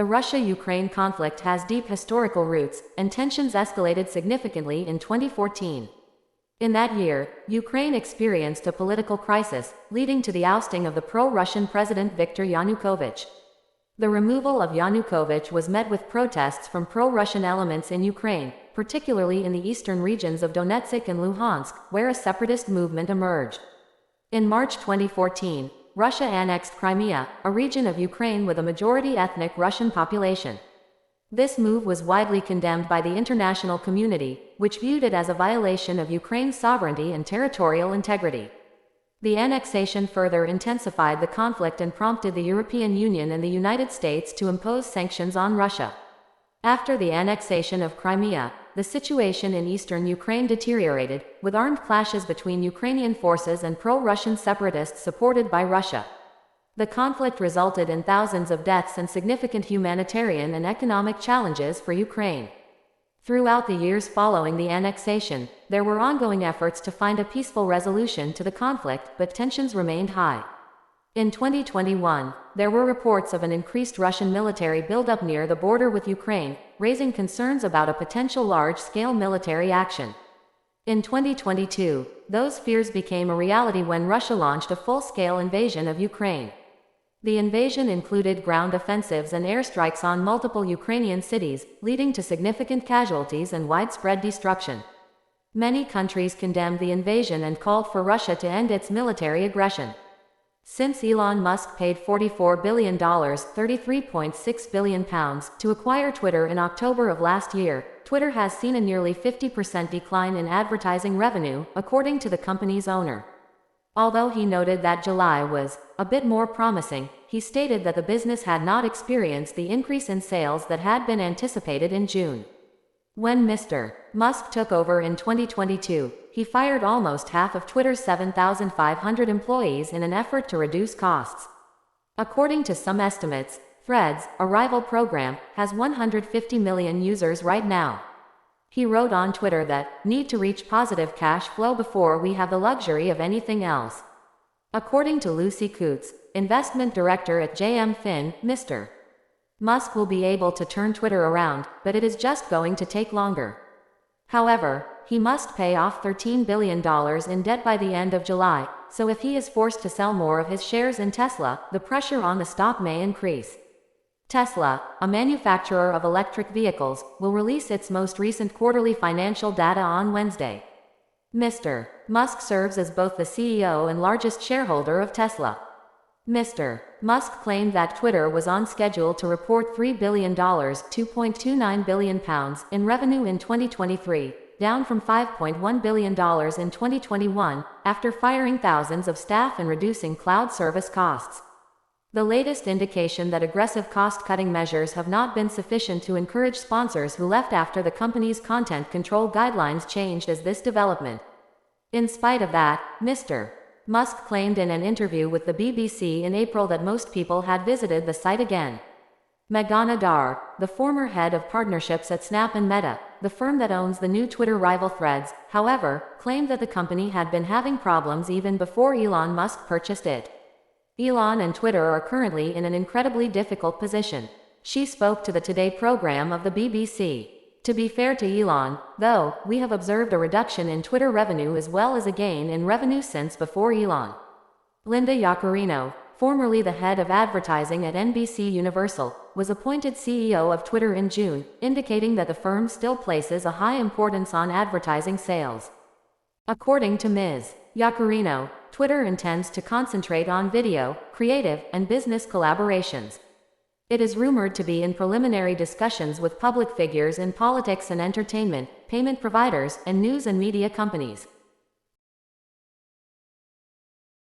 The Russia-Ukraine conflict has deep historical roots, and tensions escalated significantly in 2014. In that year, Ukraine experienced a political crisis, leading to the ousting of the pro-Russian President Viktor Yanukovych. The removal of Yanukovych was met with protests from pro-Russian elements in Ukraine, particularly in the eastern regions of Donetsk and Luhansk, where a separatist movement emerged. In March 2014, Russia annexed Crimea, a region of Ukraine with a majority ethnic Russian population. This move was widely condemned by the international community, which viewed it as a violation of Ukraine's sovereignty and territorial integrity. The annexation further intensified the conflict and prompted the European Union and the United States to impose sanctions on Russia. After the annexation of Crimea, the situation in eastern Ukraine deteriorated, with armed clashes between Ukrainian forces and pro-Russian separatists supported by Russia. The conflict resulted in thousands of deaths and significant humanitarian and economic challenges for Ukraine. Throughout the years following the annexation, there were ongoing efforts to find a peaceful resolution to the conflict, but tensions remained high. In 2021, there were reports of an increased Russian military buildup near the border with Ukraine, raising concerns about a potential large-scale military action. In 2022, those fears became a reality when Russia launched a full-scale invasion of Ukraine. The invasion included ground offensives and airstrikes on multiple Ukrainian cities, leading to significant casualties and widespread destruction. Many countries condemned the invasion and called for Russia to end its military aggression. Since Elon Musk paid $44 billion (£33.6 billion) to acquire Twitter in October of last year, Twitter has seen a nearly 50% decline in advertising revenue, according to the company's owner. Although he noted that July was a bit more promising, he stated that the business had not experienced the increase in sales that had been anticipated in June. When Mr. Musk took over in 2022, he fired almost half of Twitter's 7,500 employees in an effort to reduce costs. According to some estimates, Threads, a rival program, has 150 million users right now. He wrote on Twitter that, "Need to reach positive cash flow before we have the luxury of anything else." According to Lucy Coutts, investment director at JM Fin, Mr. Musk will be able to turn Twitter around, but it is just going to take longer. However, he must pay off $13 billion in debt by the end of July, so if he is forced to sell more of his shares in Tesla, the pressure on the stock may increase. Tesla, a manufacturer of electric vehicles, will release its most recent quarterly financial data on Wednesday. Mr. Musk serves as both the CEO and largest shareholder of Tesla. Mr. Musk claimed that Twitter was on schedule to report $3 billion (£2.29 billion) in revenue in 2023, down from $5.1 billion in 2021, after firing thousands of staff and reducing cloud service costs. The latest indication that aggressive cost-cutting measures have not been sufficient to encourage sponsors who left after the company's content control guidelines changed as this development. In spite of that, Mr. Musk claimed in an interview with the BBC in April that most people had visited the site again. Meghana Dar, the former head of partnerships at Snap and Meta, the firm that owns the new Twitter rival Threads, however, claimed that the company had been having problems even before Elon Musk purchased it. Elon and Twitter are currently in an incredibly difficult position. She spoke to the Today program of the BBC. To be fair to Elon, though, we have observed a reduction in Twitter revenue as well as a gain in revenue since before Elon. Linda Yaccarino, formerly the head of advertising at NBC Universal, was appointed CEO of Twitter in June, indicating that the firm still places a high importance on advertising sales. According to Ms. Yaccarino, Twitter intends to concentrate on video, creative, and business collaborations. It is rumored to be in preliminary discussions with public figures in politics and entertainment, payment providers, and news and media companies.